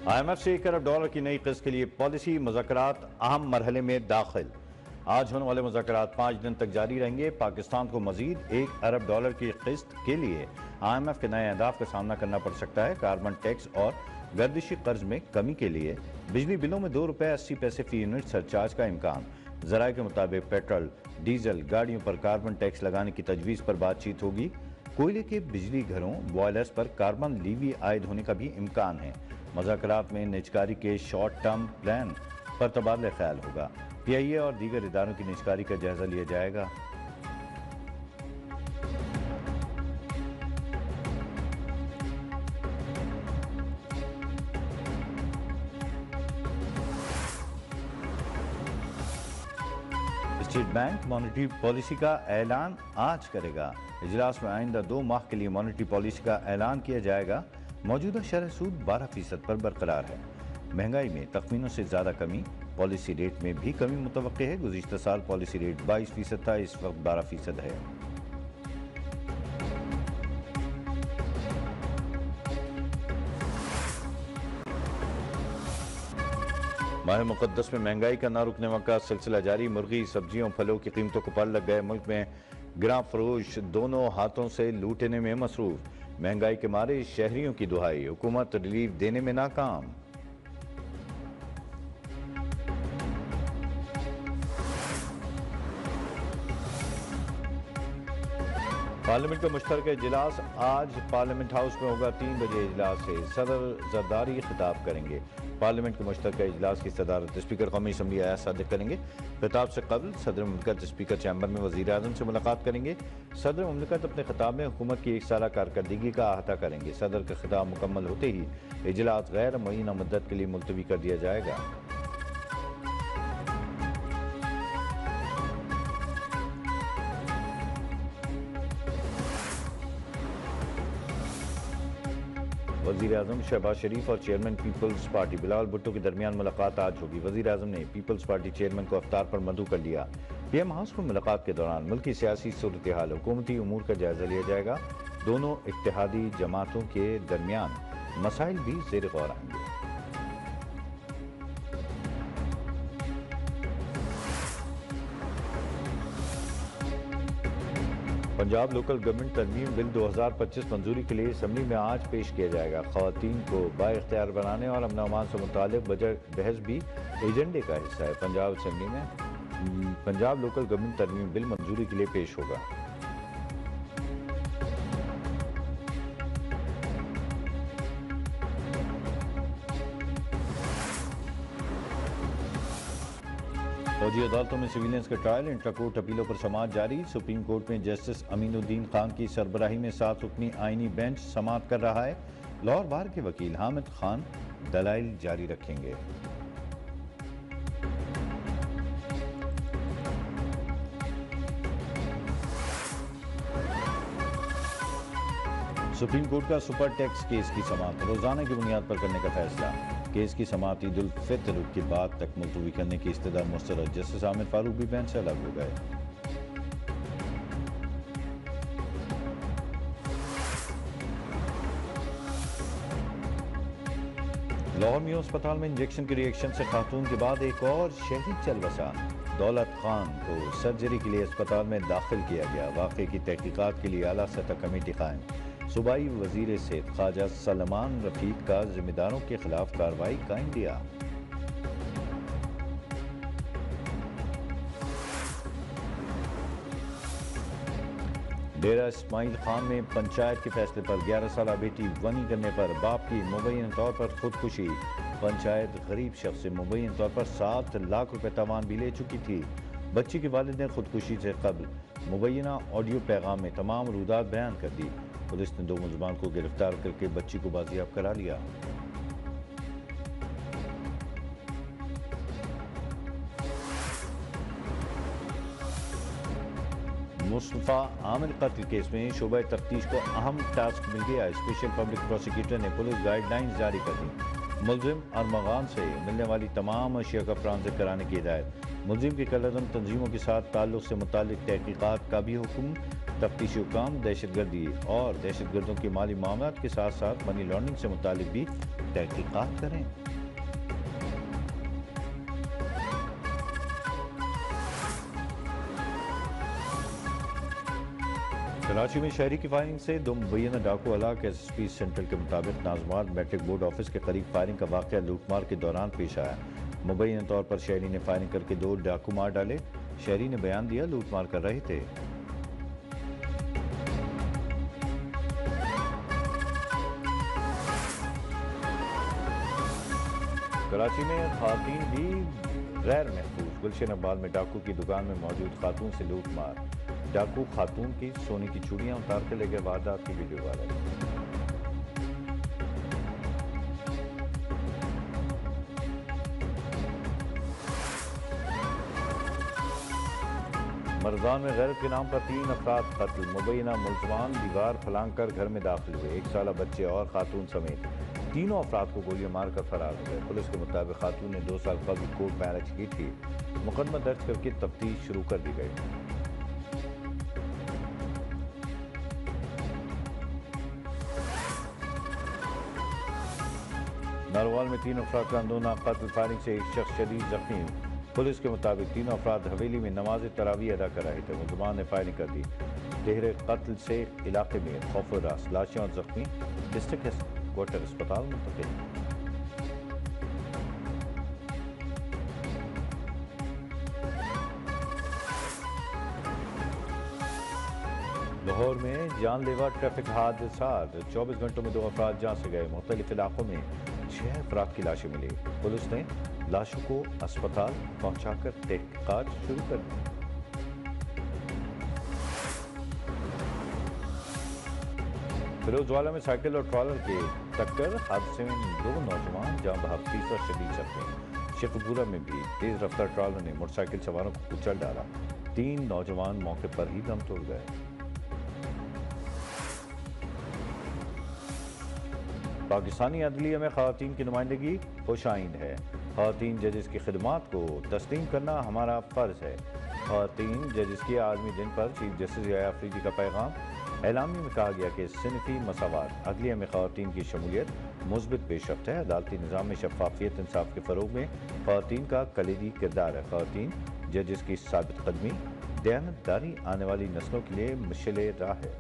IMF से $1 अरब की नई किस्त के लिए पॉलिसी मुज़ाकरात अहम मरहले में दाखिल। आज होने वाले मुज़ाकरात 5 दिन तक जारी रहेंगे। पाकिस्तान को मजीद $1 अरब की किस्त के लिए IMF के नए अहदाफ का सामना करना पड़ सकता है। कार्बन टैक्स और गर्दिशी कर्ज में कमी के लिए बिजली बिलों में ₹2.80 फी यूनिट सरचार्ज का इम्कान। जराये के मुताबिक पेट्रोल डीजल गाड़ियों पर कार्बन टैक्स लगाने की तजवीज़ पर बातचीत होगी। कोयले के बिजली घरों बॉयलर्स पर कार्बन लीवी आयद होने का भी इम्कान है। मुज़ाकरात में निजकारी के शॉर्ट टर्म प्लान पर तबादला ख्याल होगा। PIA और दीगर इदारों की निजकारी का जायजा लिया जाएगा। स्टेट बैंक मॉनेटरी पॉलिसी का ऐलान आज करेगा। इजलास में आइंदा 2 माह के लिए मॉनेटरी पॉलिसी का ऐलान किया जाएगा। मौजूदा शरह सूद 12% पर बरकरार है। महंगाई में तखमीनों से ज्यादा कमी, पॉलिसी रेट में भी कमी मुतवक्के है। गुज़िश्ता साल पॉलिसी रेट 22% था, इस वक्त 12% है। माह मुक़द्दस में महंगाई का ना रुकने का सिलसिला जारी। मुर्गी, सब्जियों, फलों की कीमतों को पार लग गए। मुल्क में गिरां फरोश दोनों हाथों से लूटने में मसरूफ। महंगाई के मारे शहरियों की दुहाई, हुकूमत रिलीफ देने में नाकाम। पार्लियामेंट का मुश्तरका इजलास आज पार्लियामेंट हाउस में होगा। 3 बजे इजलास से सदर जरदारी खिताब करेंगे। पार्लियामेंट के मुश्तरका इजलास की सदारत स्पीकर कौमी असम्बली अयाज सादिक करेंगे। खिताब से कबल सदर मुमलिकत स्पीकर चैम्बर में वज़ीर आज़म से मुलाकात करेंगे। सदर मुमलिकत अपने खिताब में हुकूमत की 1 साला कारकर्दगी का अहाता करेंगे। सदर का खिताब मुकम्मल होते ही इजलास गैर मुअय्यना मुद्दत के लिए मुलतवी कर दिया जाएगा। वज़ीर आज़म शहबाज शरीफ और चेयरमैन पीपल्स पार्टी बिलावल भुट्टो के दरमियान मुलाकात आज होगी। वज़ीर आज़म ने पीपल्स पार्टी चेयरमैन को अफ्तार पर मदऊ कर लिया। PM हाउस में मुलाकात के दौरान मुल्की सियासी सूरत हाल, हुकूमती उमूर का जायजा लिया जाएगा। दोनों इत्तेहादी जमातों के दरमियान मसाइल भी ज़ेर गौर आएंगे। पंजाब लोकल गवर्नमेंट तरमीम बिल 2025 मंजूरी के लिए असम्बली में आज पेश किया जाएगा। ख़वातीन को बाइख्तियार बनाने और अमन अमान से मुताल्लिक़ बजट बहस भी एजेंडे का हिस्सा है। पंजाब असम्बली में पंजाब लोकल गवर्नमेंट तरमीम बिल मंजूरी के लिए पेश होगा। फौजी अदालतों में सिविलियंस के ट्रायल, इंट्राकोर्ट अपीलों पर समाअत जारी। सुप्रीम कोर्ट में जस्टिस अमीनुद्दीन खान की सरबराही में 7 रुकनी आईनी बेंच समाअत कर रहा है। लाहौर बार के वकील हामिद खान दलाइल जारी रखेंगे। सुप्रीम कोर्ट का सुपर टैक्स केस की समाअत रोजाना की बुनियाद पर करने का फैसला। केस की समाअत ईद उल फित्र के बाद तक मुलतवी करने की इस्तदा मुस्तरद। जस्टिस आमिर फारूक भी बेंच से अलग हो गए। लाहौर मियां अस्पताल में इंजेक्शन के रिएक्शन से खातून के बाद एक और शहरी चल बसा। दौलत खान को सर्जरी के लिए अस्पताल में दाखिल किया गया। वाक़े की तहकीकात के लिए आला सतह कमेटी कायम। सूबाई वजीर सेहत ख्वाजा सलमान रफीक का जिम्मेदारों के खिलाफ कार्रवाई का इंदिया। डेरा इस्माइल खान में पंचायत के फैसले पर 11 साल बेटी वनी करने पर बाप की मुबैन तौर पर खुदकुशी। पंचायत गरीब शख्स से मुबैन तौर पर 7 लाख रुपए तवान भी ले चुकी थी। बच्ची के वालिद ने खुदकुशी से कबल मुबैना ऑडियो पैगाम में तमाम रूदात बयान कर दी। पुलिस ने 2 मुलजमान को गिरफ्तार करके बच्ची को बाजियाब करा लिया। मुस्तफा आमिर कत्ल केस में शोबा तफ्तीश को अहम टास्क मिल गया। स्पेशल पब्लिक प्रोसिक्यूटर ने पुलिस गाइडलाइंस जारी कर दी। मुलजिम अरमगान से मिलने वाली तमाम अशिया का फ्रांसिक कराने की हिदायत। मुलजिम के कलअदम तंजीमों के साथ ताल्लुक से मुतालिक तहकीकात का भी हुक्म। तफ्तीशी हुकाम दहशतगर्दी और दहशतगर्दों के माली मामलात के साथ साथ मनी लॉन्ड्रिंग से मुतालिक भी तहकीकात करें। कराची में शहरी की फायरिंग से 2 मुबैना डाकू हलाक। SSP सेंट्रल के मुताबिक नाजमात मैट्रिक बोर्ड ऑफिस के करीब फायरिंग का वाक़या लूटमार के दौरान पेश आया। मुबैना तौर पर शहरी ने फायरिंग करके 2 डाकू मार डाले। शहरी ने बयान दिया लूटमार कर रहे थे। कराची में खातून भी गैर महफूज। गुलशन अब्बाल में डाकू की दुकान में मौजूद खातून से लूटमार। डाकू खातून की सोने की चूड़ियां उतार कर ले गए। वारदात की वीडियो वायरल। मरदान में गैरत के नाम पर 3 अफराद कत्ल। मुबैना मुलजमान दीवार फलांग कर घर में दाखिल हुए। 1 साला बच्चे और खातून समेत तीनों अफराद को गोलियां मारकर फरार हो गए। पुलिस के मुताबिक खातून ने 2 साल कबल कोर्ट मैरिज की थी। मुकदमा दर्ज करके तफ्तीश शुरू कर दी गई। नारोवाल में 3 अफराद का अंदोना कत्ल। फायरिंग से 1 शख्स शदीद जख्मी। पुलिस के मुताबिक तीनों अफराद हवेली में नमाज तरावी अदा कर रहे थे। मुलजमान ने फायरिंग कर दी। देहरे कत्ल से इलाके में खौफ व रास। लाशें और जख्मी डिस्ट्रिक्ट हेडक्वार्टर अस्पताल मुंतकिल। लाहौर में जानलेवा ट्रैफिक हादसा। 24 घंटों में 2 अफराद जान से गए। मुख्तलिफ इलाकों में 6 अफराद की लाशें मिली। पुलिस ने लाशों को अस्पताल पहुंचाकर तहकीकात शुरू कर दी। फिरोजवाला में साइकिल और ट्रॉलर के टक्कर हादसे में 2 नौजवान जान बहक। 3 शदीद जख्मी। शेखपुरा में भी तेज रफ्तार ट्रॉलर ने मोटरसाइकिल सवारों को कुचल डाला। 3 नौजवान मौके पर ही दम तोड़ गए। पाकिस्तानी अदलिया में ख़वातीन की नुमाइंदगी खुशाइंद है। ख़वातीन जजेस की खिदमात को तस्लीम करना हमारा फ़र्ज़ है। ख़वातीन जजेस के आलमी दिन पर चीफ जस्टिस याया अफरीदी का पैगाम। एलामी में कहा गया कि सिनफी मसावात अदलिया में ख़वातीन की शमूलियत मुस्बित पेशरफ्त है। अदालती निज़ाम में शफ़ाफ़ियत इंसाफ के फ़रोग़ में ख़वातीन का कलीदी किरदार है। ख़वातीन जजेस की साबित कदमी दयानतदारी आने वाली नस्लों के लिए मशअल राह है।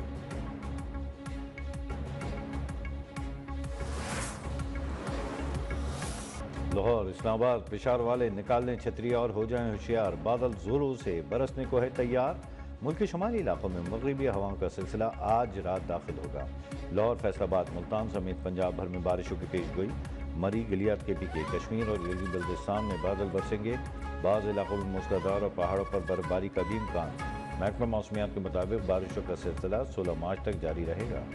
लाहौर, इस्लामाबाद, पेशावर वाले निकाल लें छतरियाँ और हो जाएं होशियार। बादल जोरों से बरसने को है तैयार। मुल्क के शुमाली इलाकों में मगरिबी हवाओं का सिलसिला आज रात दाखिल होगा। लाहौर, फैसलाबाद, मुल्तान समेत पंजाब भर में बारिशों की पेश गोई। मरी, गिलियात के पी के कश्मीर और गिलगित बल्तिस्तान में बादल बरसेंगे। बाज़ इलाकों में मूसलाधार और पहाड़ों पर बर्फबारी का भी इम्कान। महकमा मौसमियात के मुताबिक बारिशों का सिलसिला 16 मार्च तक जारी रहेगा।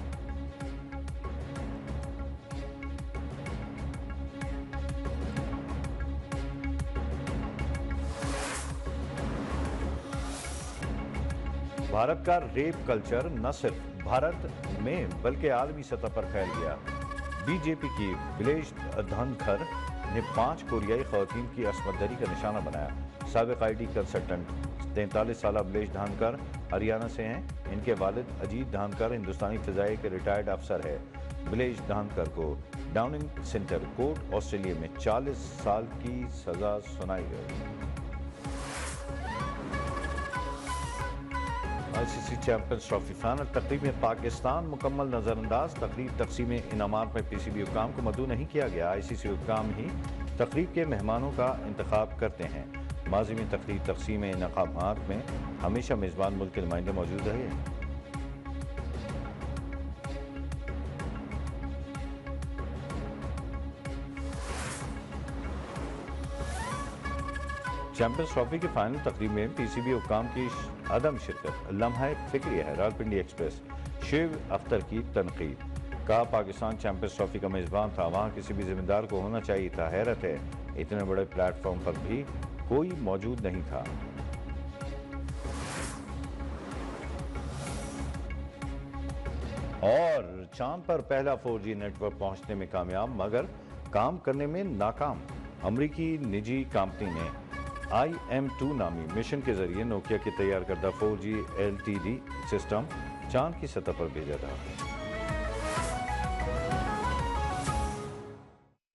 भारत का रेप कल्चर न सिर्फ भारत में बल्कि आलमी सतह पर फैल गया। बीजेपी की विलेश धनखर ने 5 कोरियाई खवातीन की असमत दरी का निशाना बनाया। साबिक ID कंसल्टेंट 43 साल विलेश धानकर हरियाणा से हैं। इनके वालिद अजीत धानकर हिंदुस्तानी फिजाई के रिटायर्ड अफसर है। विलेश धानकर को डाउनिंग सेंटर कोर्ट ऑस्ट्रेलिया में 40 साल की सजा सुनाई गई। ICC चैंपियंस ट्रॉफी फाइनल तकरीब में पाकिस्तान मुकम्मल नजरअंदाज। तकरीब तकसीम इनामात में PCB हुक्काम को मदऊ नहीं किया गया। ICC हुक्काम ही तकरीब के मेहमानों का इंतखाब करते हैं। माजी में तकरीब तकसीम इनामात में हमेशा मेज़बान मुल्क के नुमाइंदे मौजूद रहे हैं। चैंपियंस ट्रॉफी के फाइनल तकरीब में PCB हुक्काम की अदम शिरकत लम्हा फिक्रिया है। रावलपिंडी एक्सप्रेस शिव अख्तर की तनकीद। कहा पाकिस्तान चैंपियंस ट्रॉफी का मेज़बान था, वहाँ किसी भी जिम्मेदार को होना चाहिए था। हैरत है इतने बड़े प्लेटफॉर्म पर भी कोई मौजूद नहीं था। और चांद पर पहला 4G नेटवर्क पहुंचने में कामयाब मगर काम करने में नाकाम। अमरीकी निजी कंपनी ने IM-2 नामी मिशन के जरिए नोकिया के तैयार करदा 4G LTE सिस्टम चांद की सतह पर भेजा था।